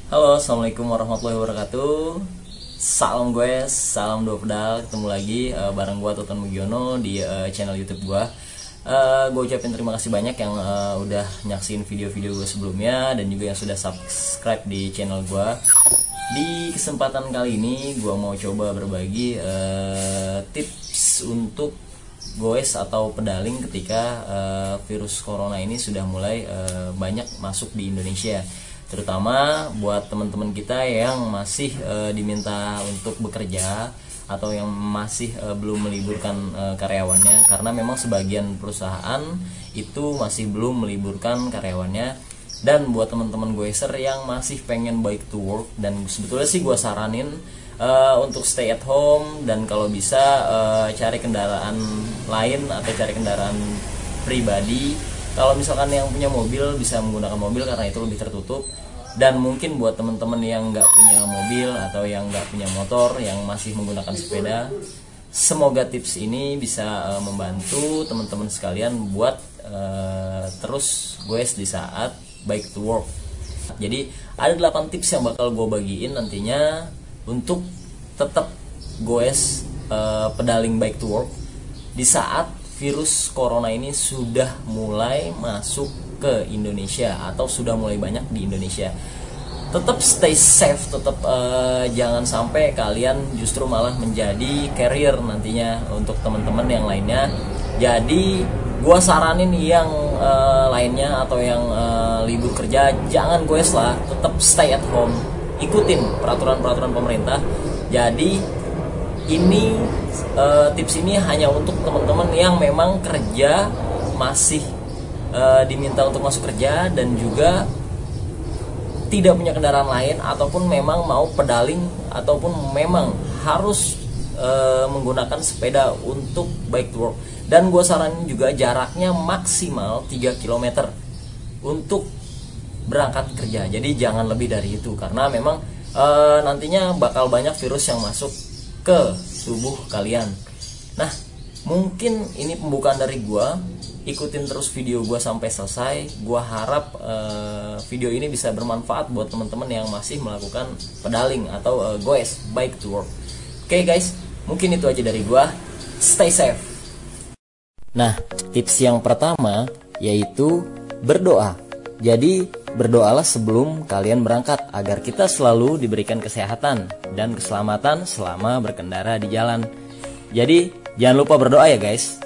Halo, assalamualaikum warahmatullahi wabarakatuh. Salam gue, salam dua pedal. Ketemu lagi bareng gue Toton Mugiono di channel YouTube gue. Gue ucapin terima kasih banyak yang udah nyaksin video-video gue sebelumnya dan juga yang sudah subscribe di channel gue. Di kesempatan kali ini gue mau coba berbagi tips untuk goes atau pedaling ketika virus corona ini sudah mulai banyak masuk di Indonesia, terutama buat teman-teman kita yang masih diminta untuk bekerja atau yang masih belum meliburkan karyawannya, karena memang sebagian perusahaan itu masih belum meliburkan karyawannya. Dan buat teman-teman goeser yang masih pengen bike to work, dan sebetulnya sih gue saranin untuk stay at home, dan kalau bisa cari kendaraan lain atau cari kendaraan pribadi. Kalau misalkan yang punya mobil bisa menggunakan mobil karena itu lebih tertutup. Dan mungkin buat teman-teman yang nggak punya mobil atau yang nggak punya motor, yang masih menggunakan sepeda, semoga tips ini bisa membantu teman-teman sekalian buat terus goes di saat bike to work. Jadi ada 8 tips yang bakal gue bagiin nantinya untuk tetap goes pedaling bike to work di saat virus corona ini sudah mulai masuk ke Indonesia atau sudah mulai banyak di Indonesia. Tetap stay safe, tetap jangan sampai kalian justru malah menjadi carrier nantinya untuk teman-teman yang lainnya. Jadi gua saranin yang lainnya atau yang libur kerja jangan goes lah, tetap stay at home, ikutin peraturan-peraturan pemerintah. Jadi ini tips ini hanya untuk teman-teman yang memang kerja masih diminta untuk masuk kerja dan juga tidak punya kendaraan lain, ataupun memang mau pedaling ataupun memang harus menggunakan sepeda untuk bike to work. Dan gue saranin juga jaraknya maksimal 3 km untuk berangkat kerja. Jadi jangan lebih dari itu, karena memang nantinya bakal banyak virus yang masuk ke tubuh kalian. Nah, mungkin ini pembukaan dari gue. Ikutin terus video gue sampai selesai. Gue harap video ini bisa bermanfaat buat teman-teman yang masih melakukan pedaling atau goes bike to work. Oke guys, mungkin itu aja dari gue. Stay safe. Nah, tips yang pertama yaitu berdoa. Jadi berdoalah sebelum kalian berangkat agar kita selalu diberikan kesehatan dan keselamatan selama berkendara di jalan. Jadi jangan lupa berdoa ya guys.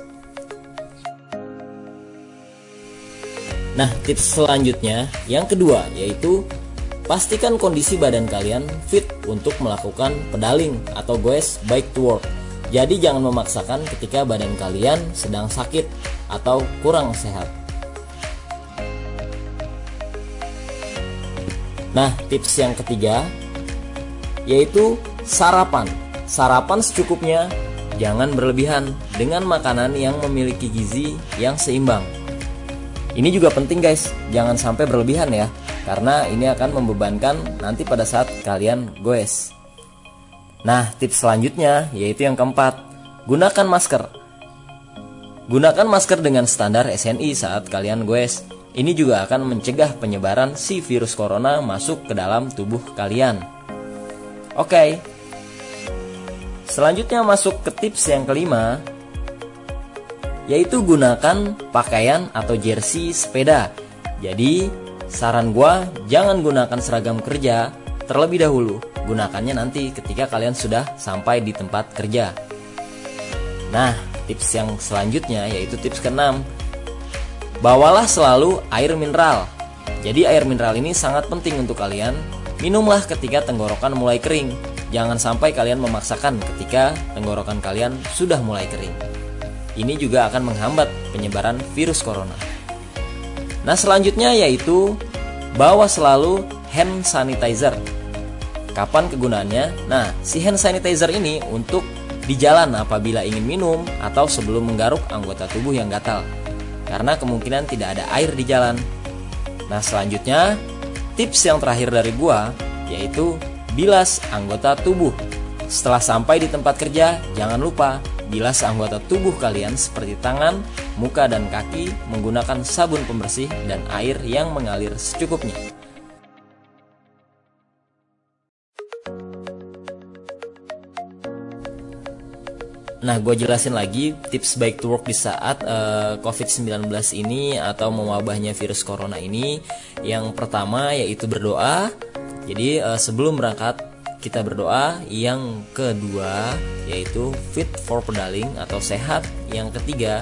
Nah, tips selanjutnya yang kedua yaitu pastikan kondisi badan kalian fit untuk melakukan pedaling atau goes bike to work. Jadi jangan memaksakan ketika badan kalian sedang sakit atau kurang sehat. Nah, tips yang ketiga yaitu sarapan. Sarapan secukupnya, jangan berlebihan, dengan makanan yang memiliki gizi yang seimbang. Ini juga penting guys, jangan sampai berlebihan ya, karena ini akan membebankan nanti pada saat kalian goes. Nah, tips selanjutnya yaitu yang keempat, gunakan masker. Gunakan masker dengan standar SNI saat kalian goes. Ini juga akan mencegah penyebaran si virus corona masuk ke dalam tubuh kalian. Oke. Selanjutnya masuk ke tips yang kelima, yaitu gunakan pakaian atau jersey sepeda. Jadi saran gua jangan gunakan seragam kerja terlebih dahulu, gunakannya nanti ketika kalian sudah sampai di tempat kerja. Nah, tips yang selanjutnya yaitu tips keenam, bawalah selalu air mineral. Jadi air mineral ini sangat penting untuk kalian. Minumlah ketika tenggorokan mulai kering. Jangan sampai kalian memaksakan ketika tenggorokan kalian sudah mulai kering. Ini juga akan menghambat penyebaran virus corona. Nah, selanjutnya yaitu bawa selalu hand sanitizer. Kapan kegunaannya? Nah, si hand sanitizer ini untuk di jalan apabila ingin minum atau sebelum menggaruk anggota tubuh yang gatal, karena kemungkinan tidak ada air di jalan. Nah, selanjutnya tips yang terakhir dari gua yaitu bilas anggota tubuh. Setelah sampai di tempat kerja, jangan lupa bilas anggota tubuh kalian seperti tangan, muka, dan kaki menggunakan sabun pembersih dan air yang mengalir secukupnya. Nah, gue jelasin lagi tips bike to work di saat COVID-19 ini atau mewabahnya virus corona ini. Yang pertama yaitu berdoa. Jadi sebelum berangkat kita berdoa. Yang kedua yaitu fit for pedaling atau sehat. Yang ketiga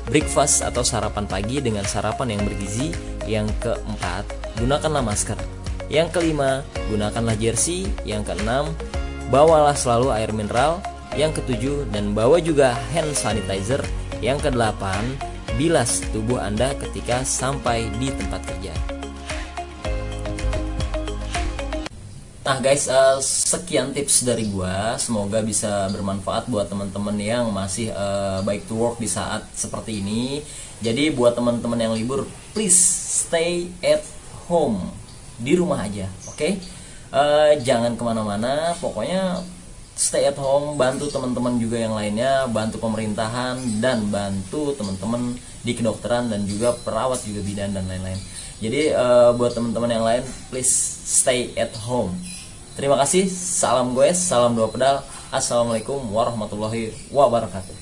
breakfast atau sarapan pagi dengan sarapan yang bergizi. Yang keempat gunakanlah masker. Yang kelima gunakanlah jersey. Yang keenam bawalah selalu air mineral. Yang ketujuh, dan bawa juga hand sanitizer. Yang kedelapan, bilas tubuh Anda ketika sampai di tempat kerja. Nah guys, sekian tips dari gua. Semoga bisa bermanfaat buat teman-teman yang masih bike to work di saat seperti ini. Jadi buat teman-teman yang libur, please stay at home, di rumah aja, oke? Jangan kemana-mana, pokoknya stay at home, bantu teman-teman juga yang lainnya, bantu pemerintahan, dan bantu teman-teman di kedokteran dan juga perawat juga bidan dan lain-lain. Jadi buat teman-teman yang lain, please stay at home. Terima kasih, salam goes, salam dua pedal. Assalamualaikum warahmatullahi wabarakatuh.